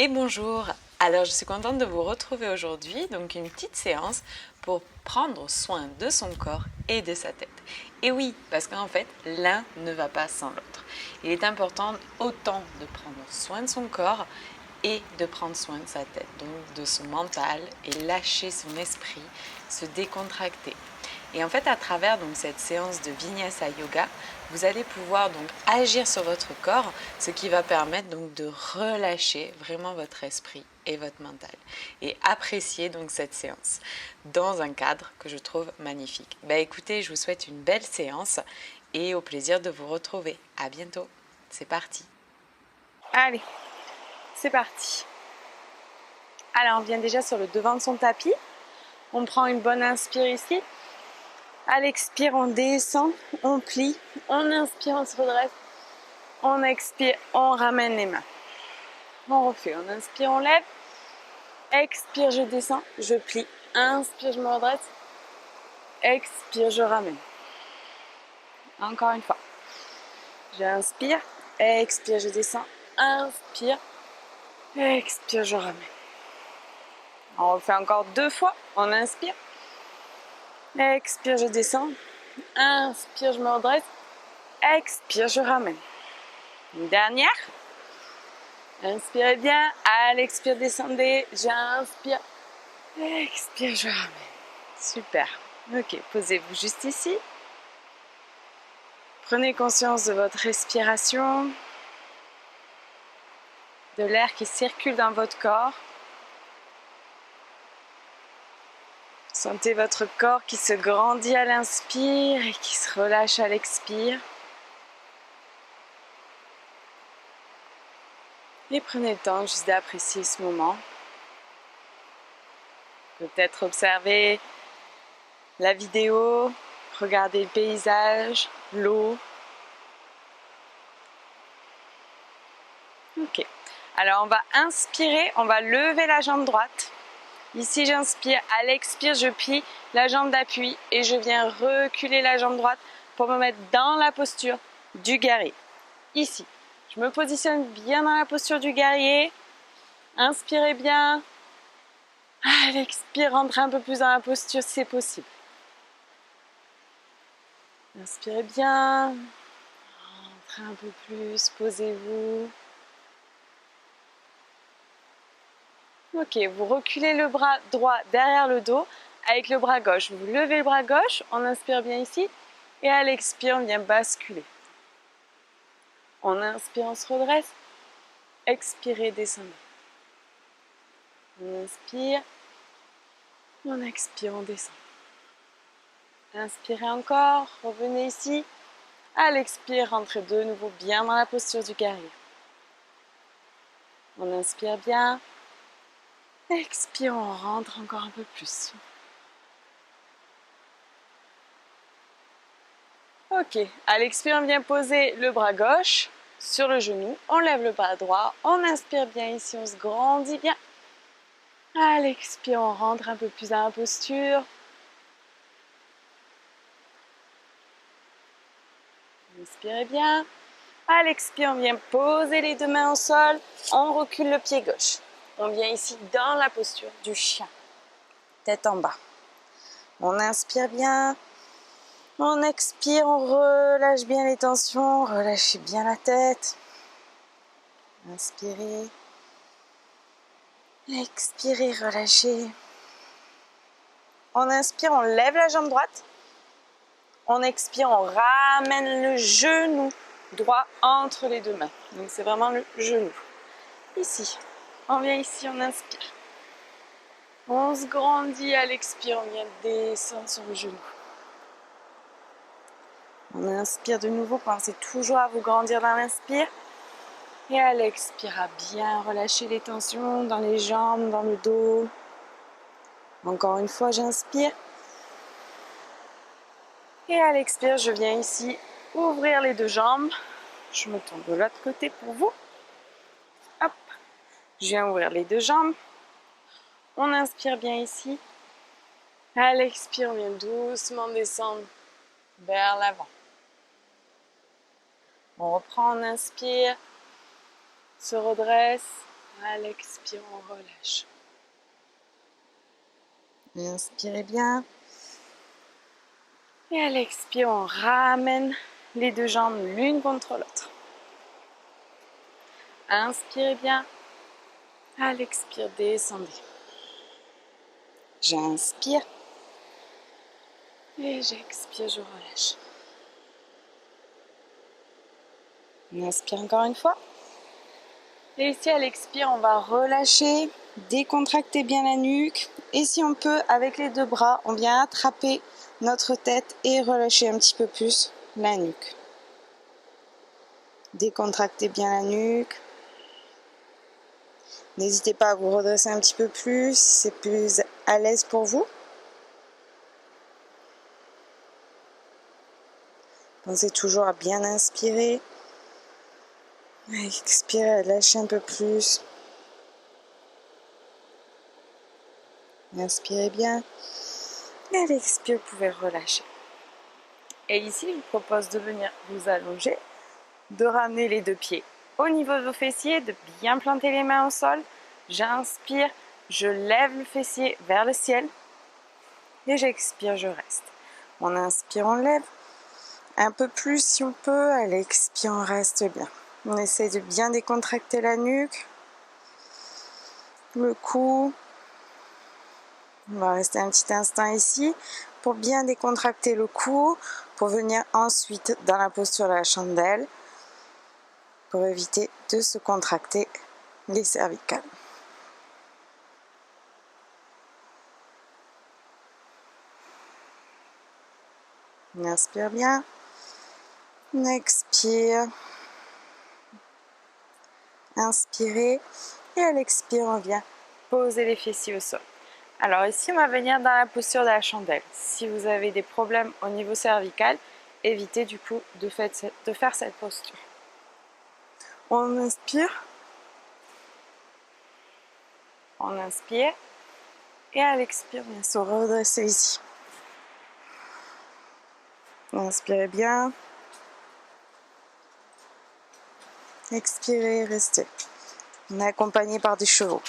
Et bonjour, alors je suis contente de vous retrouver aujourd'hui, donc une petite séance pour prendre soin de son corps et de sa tête. Et oui, parce qu'en fait, l'un ne va pas sans l'autre. Il est important autant de prendre soin de son corps et de prendre soin de sa tête, donc de son mental et lâcher son esprit, se décontracter. Et en fait, à travers donc, cette séance de Vinyasa Yoga, vous allez pouvoir donc agir sur votre corps, ce qui va permettre donc de relâcher vraiment votre esprit et votre mental. Et apprécier donc cette séance dans un cadre que je trouve magnifique. Écoutez, je vous souhaite une belle séance et au plaisir de vous retrouver. À bientôt. C'est parti. Allez, c'est parti. Alors, on vient déjà sur le devant de son tapis. On prend une bonne inspire ici. À l'expire, on descend, on plie. On inspire, on se redresse. On expire, on ramène les mains. On refait. On inspire, on lève. Expire, je descends, je plie. Inspire, je me redresse. Expire, je ramène. Encore une fois. J'inspire. Expire, je descends. Inspire. Expire, je ramène. On refait encore 2 fois. On inspire. Expire, je descends. Inspire, je me redresse. Expire, je ramène. Une dernière. Inspirez bien. À l'expire, descendez. J'inspire. Expire, je ramène. Super. Ok, posez-vous juste ici. Prenez conscience de votre respiration, de l'air qui circule dans votre corps. Sentez votre corps qui se grandit à l'inspire et qui se relâche à l'expire. Et prenez le temps juste d'apprécier ce moment. Peut-être observer la vidéo, regarder le paysage, l'eau. Ok. Alors on va inspirer, on va lever la jambe droite. Ici j'inspire, à l'expire je plie la jambe d'appui et je viens reculer la jambe droite pour me mettre dans la posture du guerrier. Ici, je me positionne bien dans la posture du guerrier. Inspirez bien. À l'expire, rentrez un peu plus dans la posture si c'est possible. Inspirez bien. Rentrez un peu plus, posez-vous. Ok, vous reculez le bras droit derrière le dos avec le bras gauche. Vous levez le bras gauche, on inspire bien ici. Et à l'expire, on vient basculer. On inspire, on se redresse. Expirez, descendez. On inspire. On expire, on descend. Inspirez encore, revenez ici. À l'expire, rentrez de nouveau bien dans la posture du guerrier. On inspire bien. Expire, on rentre encore un peu plus. Ok, à l'expire, on vient poser le bras gauche sur le genou. On lève le bras droit. On inspire bien ici, on se grandit bien. À l'expire, on rentre un peu plus dans la posture. Inspirez bien. À l'expire, on vient poser les 2 mains au sol. On recule le pied gauche. On vient ici dans la posture du chien. Tête en bas. On inspire bien. On expire, on relâche bien les tensions. Relâchez bien la tête. Inspirez. Expirez, relâchez. On inspire, on lève la jambe droite. On expire, on ramène le genou droit entre les 2 mains. Donc c'est vraiment le genou. Ici, on vient ici, on inspire. On se grandit à l'expire, on vient descendre sur le genou. On inspire de nouveau, pensez toujours à vous grandir dans l'inspire. Et à l'expire, à bien relâcher les tensions dans les jambes, dans le dos. Encore une fois, j'inspire. Et à l'expire, je viens ici ouvrir les 2 jambes. Je me tourne de l'autre côté pour vous. Hop, je viens ouvrir les 2 jambes. On inspire bien ici. À l'expire, on vient doucement descendre vers l'avant. On reprend, on inspire, se redresse. À l'expire, on relâche. Inspirez bien. Et à l'expire, on ramène les deux jambes l'une contre l'autre. Inspirez bien. À l'expire, descendez. J'inspire. Et j'expire, je relâche. On inspire encore une fois. Et ici, à l'expire, on va relâcher, décontracter bien la nuque. Et si on peut, avec les deux bras, on vient attraper notre tête et relâcher un petit peu plus la nuque. Décontractez bien la nuque. N'hésitez pas à vous redresser un petit peu plus si c'est plus à l'aise pour vous. Pensez toujours à bien inspirer. Expirez, à lâcher un peu plus. Inspirez bien. Et à l'expire, vous pouvez relâcher. Et ici, je vous propose de venir vous allonger, de ramener les deux pieds au niveau de vos fessiers, de bien planter les mains au sol. J'inspire, je lève le fessier vers le ciel. Et j'expire, je reste. On inspire, on lève. Un peu plus si on peut. À l'expire, on reste bien. On essaie de bien décontracter la nuque, le cou. On va rester un petit instant ici pour bien décontracter le cou, pour venir ensuite dans la posture de la chandelle, pour éviter de se contracter les cervicales. On inspire bien, on expire, inspirez, et à l'expire, on vient poser les fessiers au sol. Alors ici, on va venir dans la posture de la chandelle. Si vous avez des problèmes au niveau cervical, évitez du coup de faire cette posture. On inspire, et à l'expire, on vient se redresser ici. Inspirez bien, expirez, restez. On est accompagné par des chevaux.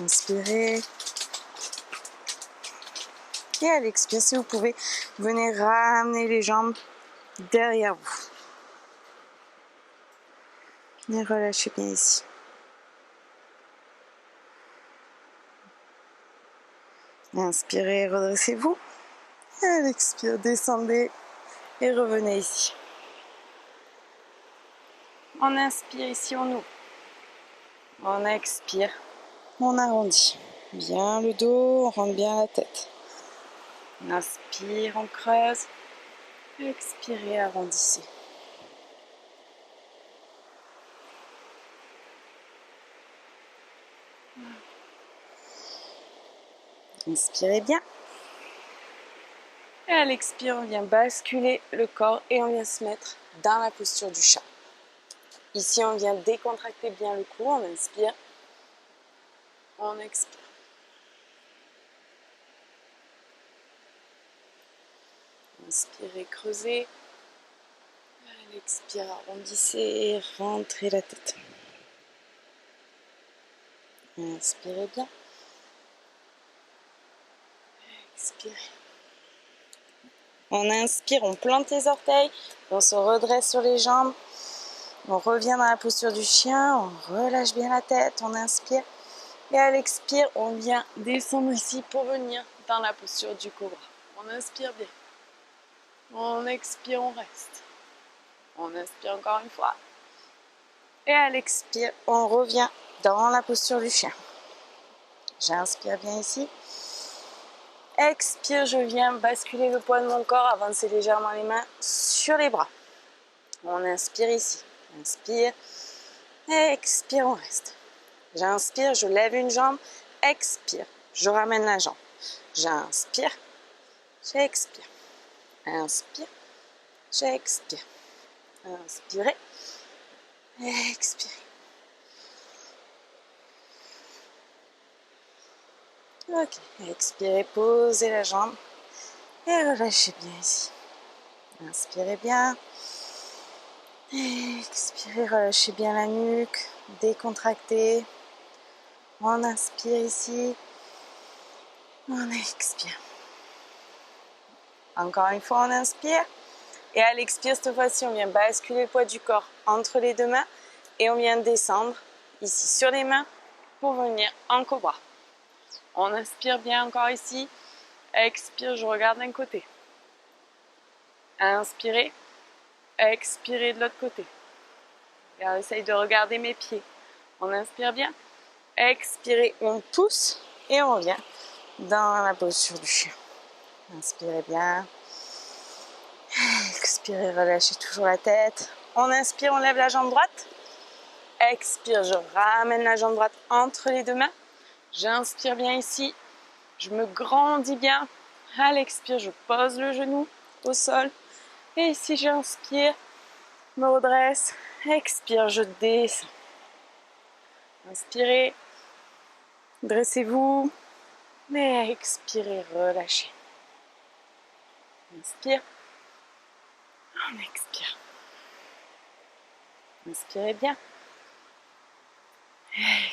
Inspirez. Et à l'expire, si vous pouvez, venez ramener les jambes derrière vous. Et relâchez bien ici. Inspirez, redressez-vous. Et à l'expire, descendez et revenez ici. On inspire ici, on ouvre. On expire, on arrondit. Bien le dos, on rentre bien la tête. On inspire, on creuse. Expirez, arrondissez. Inspirez bien. Et à l'expire, on vient basculer le corps et on vient se mettre dans la posture du chat. Ici, on vient décontracter bien le cou. On inspire. On expire. Inspirez, creusez. À l'expire, arrondissez et rentrez la tête. Inspirez bien. Expirez. On inspire, on plante les orteils, on se redresse sur les jambes, on revient dans la posture du chien, on relâche bien la tête, on inspire. Et à l'expire, on vient descendre ici pour venir dans la posture du cobra. On inspire bien. On expire, on reste. On inspire encore une fois. Et à l'expire, on revient dans la posture du chien. J'inspire bien ici. Expire, je viens basculer le poids de mon corps, avancer légèrement les mains sur les bras. On inspire ici. Inspire. Expire, on reste. J'inspire, je lève une jambe. Expire, je ramène la jambe. J'inspire. J'expire. Inspire. J'expire. Inspirez. Expirez. Ok, expirez, posez la jambe et relâchez bien ici. Inspirez bien. Expirez, relâchez bien la nuque, décontractez. On inspire ici, on expire. Encore une fois, on inspire. Et à l'expire, cette fois-ci, on vient basculer le poids du corps entre les deux mains et on vient descendre ici sur les mains pour venir en cobra. On inspire bien encore ici. Expire, je regarde d'un côté. Inspirez. Expirez de l'autre côté. Essaye de regarder mes pieds. On inspire bien. Expirez, on pousse et on revient dans la posture du chien. Inspirez bien. Expirez, relâchez toujours la tête. On inspire, on lève la jambe droite. Expire, je ramène la jambe droite entre les deux mains. J'inspire bien ici. Je me grandis bien. À l'expire, je pose le genou au sol. Et ici, j'inspire, me redresse. Expire, je descends. Inspirez. Dressez-vous. Et expirez, relâchez. Inspire. On expire. Inspirez bien.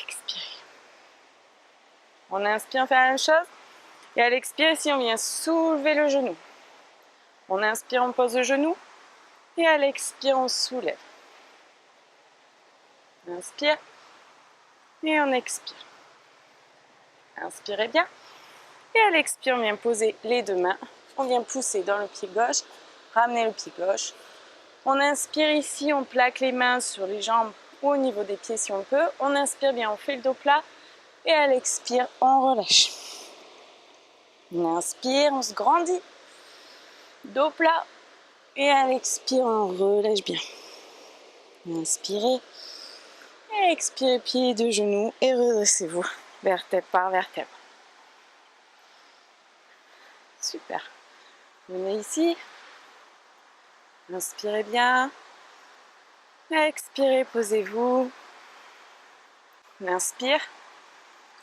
Expirez. On inspire, on fait la même chose. Et à l'expire, ici, on vient soulever le genou. On inspire, on pose le genou. Et à l'expire, on soulève. Inspire. Et on expire. Inspirez bien. Et à l'expire, on vient poser les deux mains. On vient pousser dans le pied gauche. Ramener le pied gauche. On inspire ici, on plaque les mains sur les jambes ou au niveau des pieds si on peut. On inspire bien, on fait le dos plat. Et à l'expire, on relâche. On inspire, on se grandit. Dos plat. Et à l'expire, on relâche bien. Inspirez. Et expirez, pieds et deux genoux. Et redressez-vous, vertèbre par vertèbre. Super. Venez ici. Inspirez bien. Expirez, posez-vous. Inspire.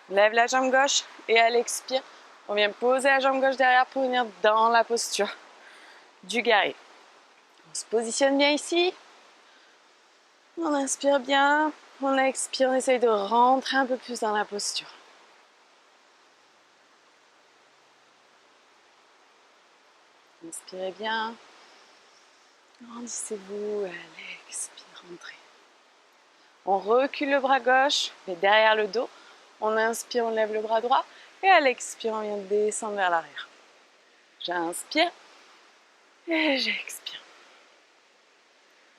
Lève la jambe gauche. Et à l'expire, on vient poser la jambe gauche derrière pour venir dans la posture du guerrier. On se positionne bien ici. On inspire bien. On expire, on essaye de rentrer un peu plus dans la posture. Inspirez bien. Grandissez-vous. À l'expire, rentrez. On recule le bras gauche, mais derrière le dos. On inspire, on lève le bras droit. Et à l'expire, on vient descendre vers l'arrière. J'inspire. Et j'expire.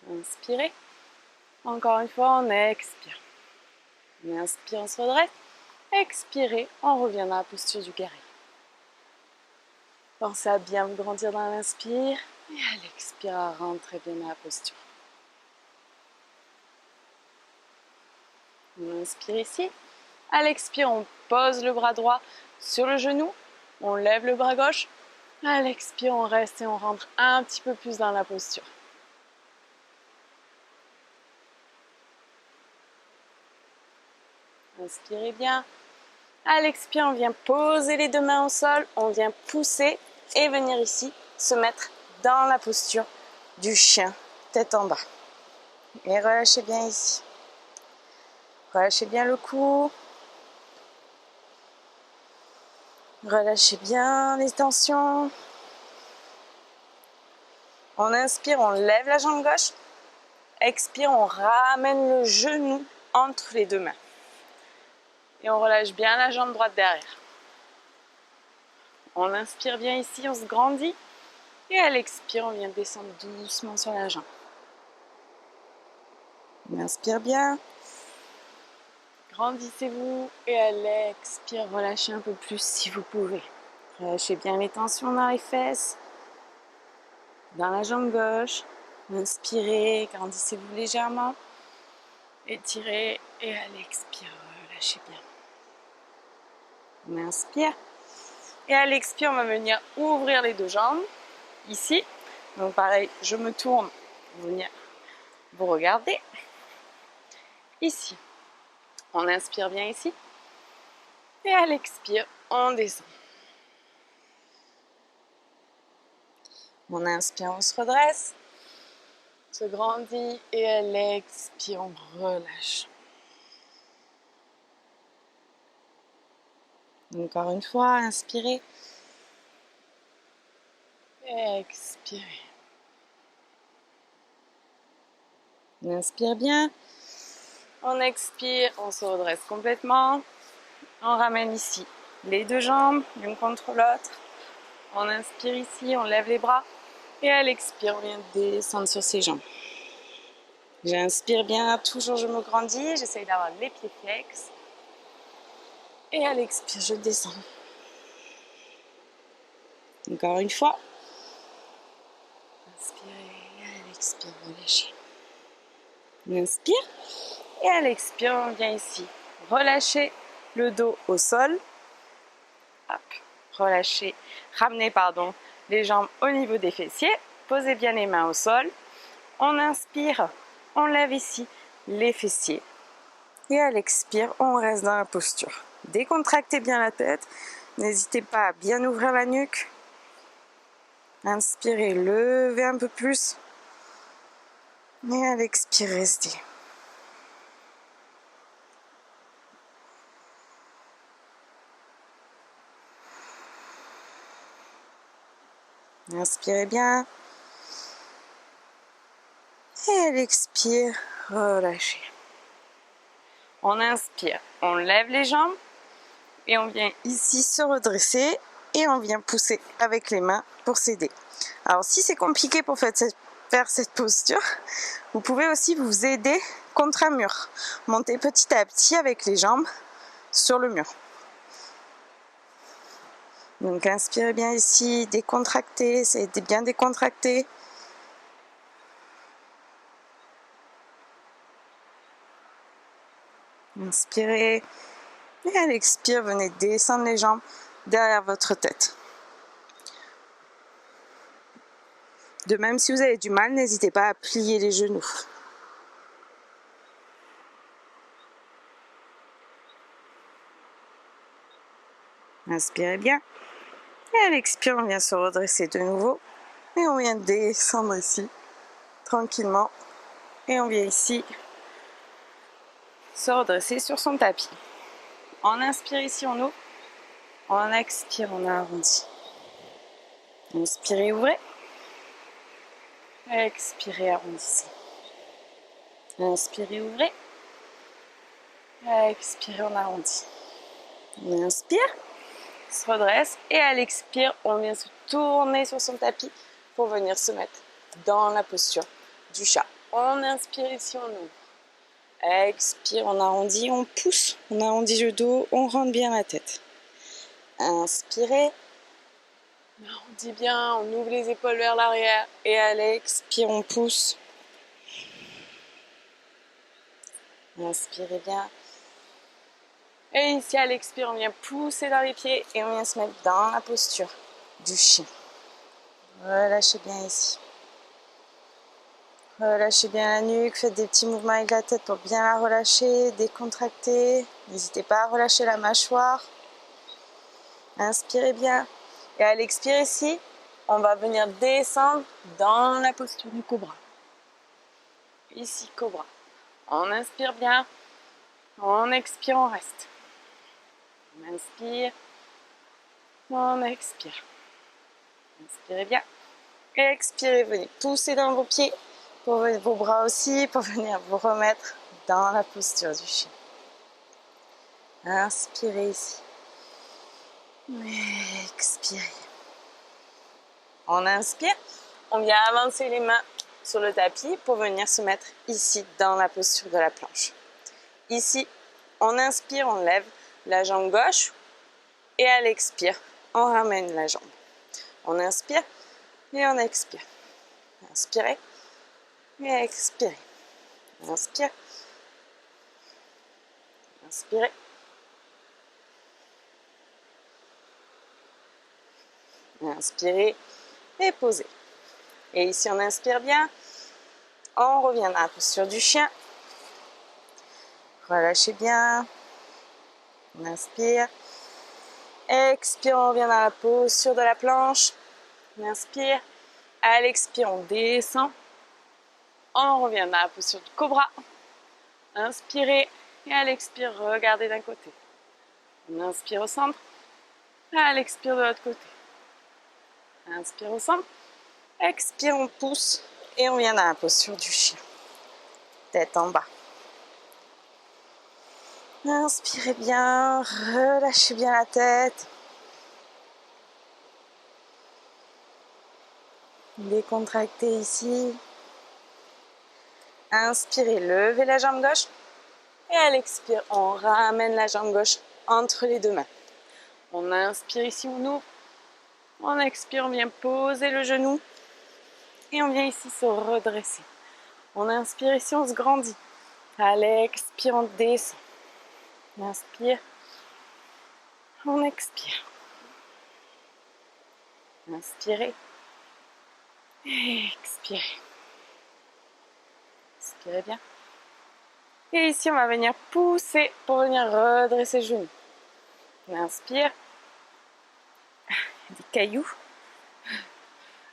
Inspirez. Encore une fois, on expire. On inspire, on se redresse. Expirez, on revient dans la posture du guerrier. Pensez à bien vous grandir dans l'inspire. Et à l'expire, à rentrer bien dans la posture. On inspire ici. À l'expire, on pose le bras droit sur le genou. On lève le bras gauche. À l'expire, on reste et on rentre un petit peu plus dans la posture. Inspirez bien. À l'expire, on vient poser les deux mains au sol. On vient pousser et venir ici se mettre dans la posture du chien, tête en bas. Et relâchez bien ici. Relâchez bien le cou. Relâchez bien les tensions. On inspire, on lève la jambe gauche. Expire, on ramène le genou entre les deux mains. Et on relâche bien la jambe droite derrière. On inspire bien ici, on se grandit. Et à l'expire, on vient descendre doucement sur la jambe. On inspire bien. Grandissez-vous. Et à l'expire, relâchez un peu plus si vous pouvez. Relâchez bien les tensions dans les fesses. Dans la jambe gauche. Inspirez, grandissez-vous légèrement. Étirez. Et à l'expire, relâchez bien. On inspire. Et à l'expire, on va venir ouvrir les deux jambes. Ici. Donc pareil, je me tourne pour venir vous regarder. Ici. On inspire bien ici. Et à l'expire, on descend. On inspire, on se redresse. se grandit et à l'expire, on relâche. Encore une fois, inspirez. Expirez. On inspire bien. On expire, on se redresse complètement. On ramène ici les deux jambes, l'une contre l'autre. On inspire ici, on lève les bras. Et à l'expire, on vient descendre sur ses jambes. J'inspire bien, toujours je me grandis. J'essaye d'avoir les pieds flex. Et à l'expire, je descends. Encore une fois. Inspirez, et à l'expire, relâchez. On inspire. Et à l'expire, on vient ici. Relâchez le dos au sol. Hop. Relâchez, ramenez les jambes au niveau des fessiers. Posez bien les mains au sol. On inspire, on lève ici les fessiers. Et à l'expire, on reste dans la posture. Décontractez bien la tête. N'hésitez pas à bien ouvrir la nuque. Inspirez, levez un peu plus. Et à l'expire, restez. Inspirez bien. Et à l'expire, relâchez. On inspire, on lève les jambes et on vient ici se redresser et on vient pousser avec les mains pour s'aider. Alors si c'est compliqué pour faire cette posture, vous pouvez aussi vous aider contre un mur. Montez petit à petit avec les jambes sur le mur. Donc inspirez bien ici, décontractez, essayez de bien décontracter. Inspirez et à l'expire, venez descendre les jambes derrière votre tête. De même, si vous avez du mal, n'hésitez pas à plier les genoux. Inspirez bien. Et à l'expire, on vient se redresser de nouveau. Et on vient descendre ici, tranquillement. Et on vient ici se redresser sur son tapis. On inspire ici, on ouvre. On expire, on arrondit. Inspirez, ouvrez. Expirez, arrondissez. Inspirez, ouvrez. Expirez, on arrondit. On inspire, se redresse. Et à l'expire, on vient se tourner sur son tapis pour venir se mettre dans la posture du chat. On inspire ici, on ouvre. Expire, on arrondit, on pousse, on arrondit le dos, on rentre bien la tête. Inspirez, on arrondit bien, on ouvre les épaules vers l'arrière. Et à l'expire, on pousse. Inspirez bien. Et ici, à l'expire, on vient pousser dans les pieds et on vient se mettre dans la posture du chien. Relâchez bien ici. Relâchez bien la nuque, faites des petits mouvements avec la tête pour bien la relâcher, décontracter. N'hésitez pas à relâcher la mâchoire. Inspirez bien. Et à l'expire ici, on va venir descendre dans la posture du cobra. Ici, cobra. On inspire bien. On expire, on reste. On inspire. On expire. Inspirez bien. Expirez, venez pousser dans vos pieds. Pour vos bras aussi, pour venir vous remettre dans la posture du chien. Inspirez ici. Expirez. On inspire. On vient avancer les mains sur le tapis pour venir se mettre ici dans la posture de la planche. Ici, on inspire, on lève la jambe gauche et à l'expire, on ramène la jambe. On inspire et on expire. Inspirez. Et expirez. Inspire. Inspirez. Inspirez et posez. Et ici, on inspire bien. On revient dans la posture du chien. Relâchez bien. On inspire. Expire, on revient dans la posture de la planche. On inspire. À l'expire, on descend. On revient dans la posture du cobra. Inspirez et à l'expire, regardez d'un côté. On inspire au centre, à l'expire de l'autre côté. Inspire au centre, expire, on pousse et on vient dans la posture du chien. Tête en bas. Inspirez bien, relâchez bien la tête. Décontractez ici. Inspirez, levez la jambe gauche. Et à l'expire, on ramène la jambe gauche entre les deux mains. On inspire ici, on ouvre. On expire, on vient poser le genou. Et on vient ici se redresser. On inspire ici, on se grandit. À l'expire, on descend. On inspire. On expire. Inspirez. Expirez. Inspirez bien. Et ici, on va venir pousser pour venir redresser le genou. On inspire. Des cailloux.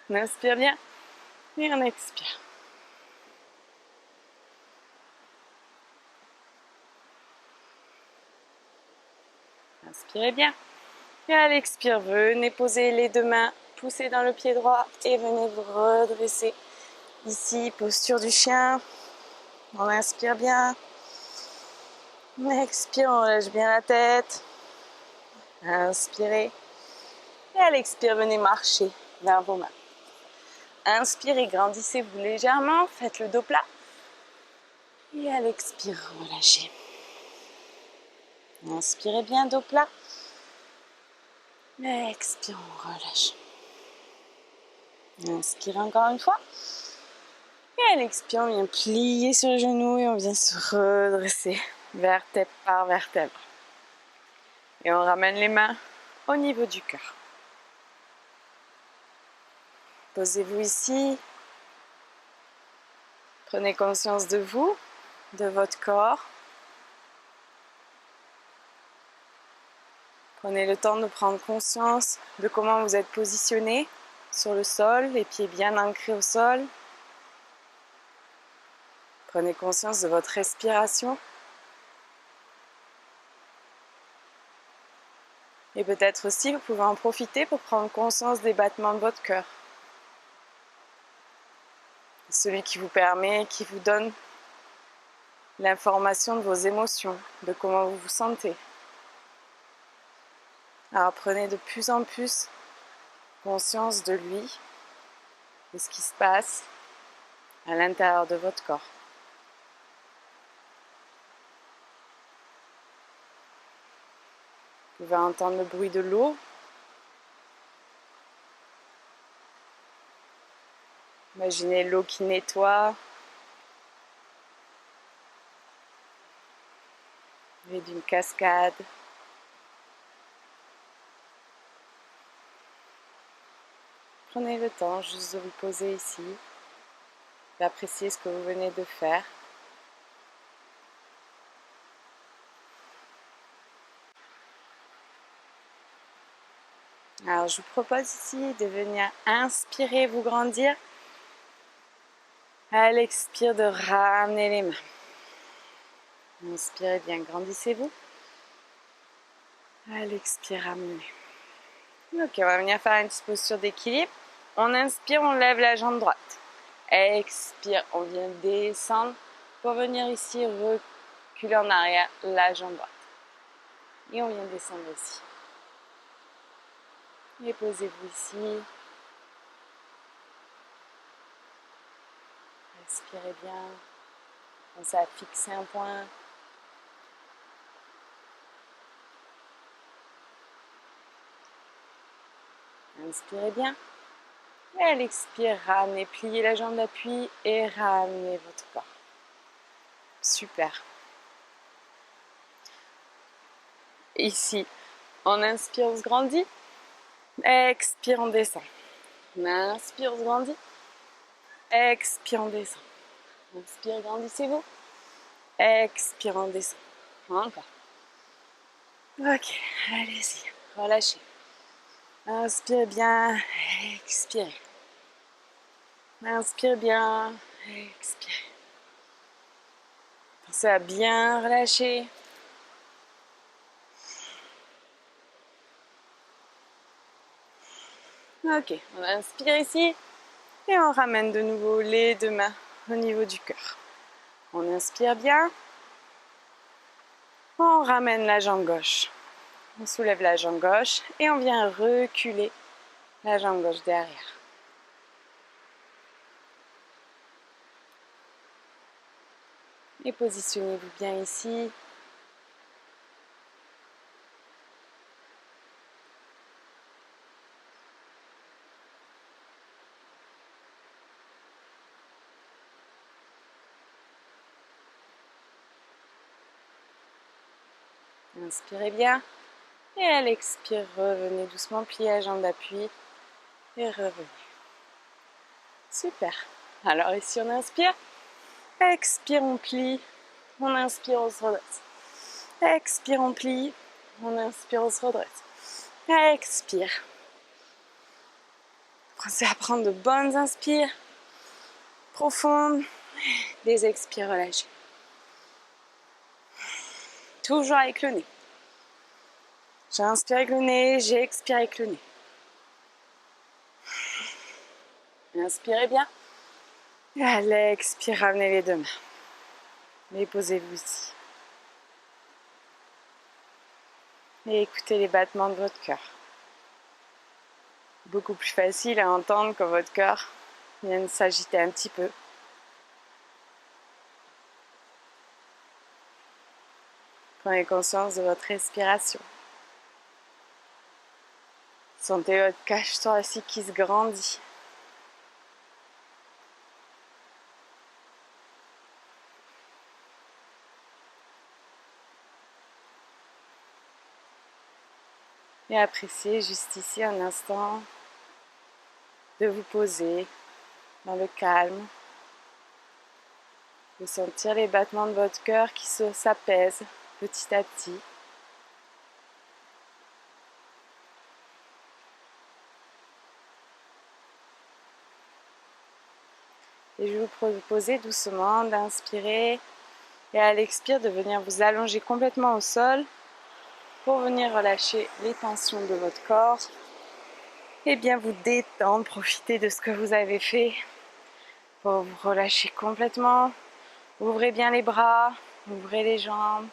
On inspire bien. Et on expire. Inspirez bien. Et à l'expire, venez poser les deux mains, poussez dans le pied droit et venez vous redresser. Ici, posture du chien. On inspire bien. On expire, on relâche bien la tête. Inspirez. Et à l'expire, venez marcher vers vos mains. Inspirez, grandissez-vous légèrement, faites le dos plat. Et à l'expire, relâchez. Inspirez bien, dos plat. Expire, on relâche. Inspire encore une fois. Et à l'expire, on vient plier sur le genou et on vient se redresser, vertèbre par vertèbre. Et on ramène les mains au niveau du cœur. Posez-vous ici. Prenez conscience de vous, de votre corps. Prenez le temps de prendre conscience de comment vous êtes positionné sur le sol, les pieds bien ancrés au sol. Prenez conscience de votre respiration. Et peut-être aussi, vous pouvez en profiter pour prendre conscience des battements de votre cœur. Celui qui vous permet, qui vous donne l'information de vos émotions, de comment vous vous sentez. Alors prenez de plus en plus conscience de lui, de ce qui se passe à l'intérieur de votre corps. Vous pouvez entendre le bruit de l'eau. Imaginez l'eau qui nettoie. Et d'une cascade. Prenez le temps juste de vous poser ici, d'apprécier ce que vous venez de faire. Alors je vous propose ici de venir inspirer, vous grandir. À l'expire, de ramener les mains. Inspirez bien, grandissez-vous. À l'expire, ramenez. Ok, on va venir faire une petite posture d'équilibre. On inspire, on lève la jambe droite. Expire, on vient descendre pour venir ici reculer en arrière la jambe droite. Et on vient descendre ici. Et posez-vous ici. Respirez bien. Pensez à fixer un point. Inspirez bien. Et à l'expire, ramenez, pliez la jambe d'appui et ramenez votre corps. Super. Ici, on inspire, on se grandit. Expire, on descend. On inspire, on se grandit. Expire, on descend. Inspire, grandissez-vous. Expire, on descend. Encore. Ok, allez-y, relâchez. Inspirez bien, expirez. Inspirez bien, Expirez. Pensez à bien relâcher. Ok, on inspire ici et on ramène de nouveau les deux mains au niveau du cœur. On inspire bien. On ramène la jambe gauche. On soulève la jambe gauche et on vient reculer la jambe gauche derrière. Et positionnez-vous bien ici. Inspirez bien. Et à l'expire, revenez doucement, pliez la jambe d'appui et revenez. Super. Alors ici on inspire. Expire, on plie. On inspire, on se redresse. Expire, on plie. On inspire, on se redresse. Expire. Pensez à prendre de bonnes inspires profondes. Des expires relâchés. Toujours avec le nez. J'inspire avec le nez, j'expire avec le nez. Inspirez bien. Et à l'expire, ramenez les deux mains. Et posez-vous ici. Et écoutez les battements de votre cœur. Beaucoup plus facile à entendre quand votre cœur vient de s'agiter un petit peu. Prenez conscience de votre respiration. Sentez votre cage thoracique qui se grandit. Et appréciez juste ici un instant de vous poser dans le calme, de sentir les battements de votre cœur qui s'apaisent petit à petit. Et je vais vous proposer doucement d'inspirer et à l'expire de venir vous allonger complètement au sol pour venir relâcher les tensions de votre corps et bien vous détendre, profiter de ce que vous avez fait pour vous relâcher complètement. Ouvrez bien les bras, ouvrez les jambes,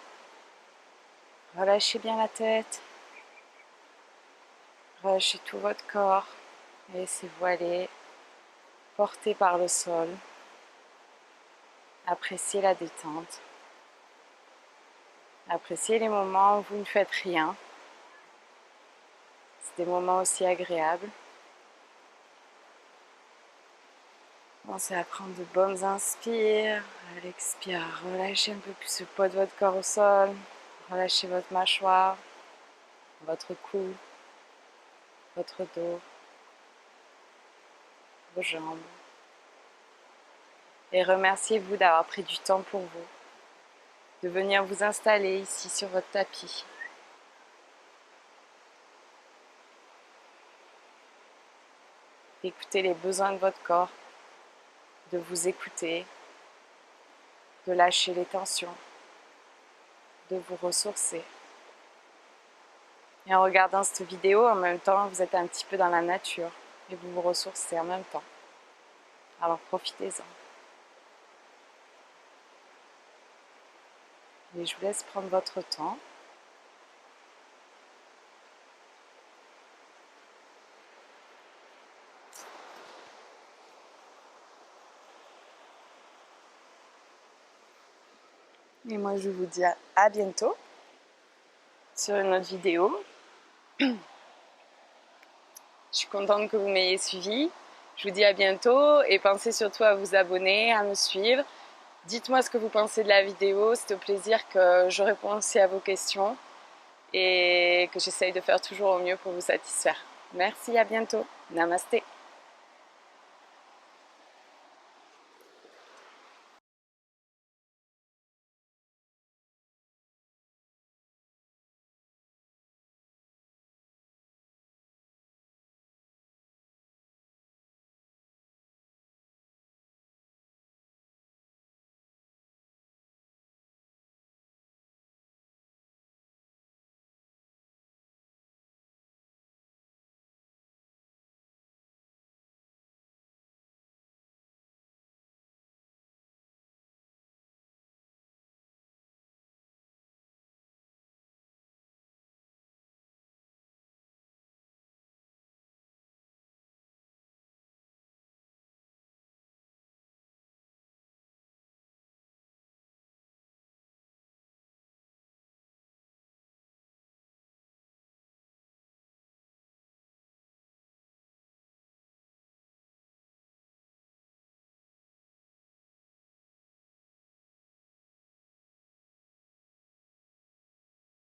relâchez bien la tête, relâchez tout votre corps et laissez-vous aller, porté par le sol. Appréciez la détente. Appréciez les moments où vous ne faites rien. C'est des moments aussi agréables. Pensez à prendre de bonnes inspires. À l'expire, relâchez un peu plus le poids de votre corps au sol. Relâchez votre mâchoire, votre cou, votre dos, vos jambes. Et remerciez-vous d'avoir pris du temps pour vous, de venir vous installer ici sur votre tapis. Écoutez les besoins de votre corps, de vous écouter, de lâcher les tensions, de vous ressourcer. Et en regardant cette vidéo, en même temps, vous êtes un petit peu dans la nature et vous vous ressourcez en même temps. Alors profitez-en. Et je vous laisse prendre votre temps. Et moi, je vous dis à bientôt sur une autre vidéo. Je suis contente que vous m'ayez suivi. Je vous dis à bientôt et pensez surtout à vous abonner, à me suivre. Dites-moi ce que vous pensez de la vidéo. C'est au plaisir que je réponds aussi à vos questions et que j'essaye de faire toujours au mieux pour vous satisfaire. Merci, à bientôt. Namasté.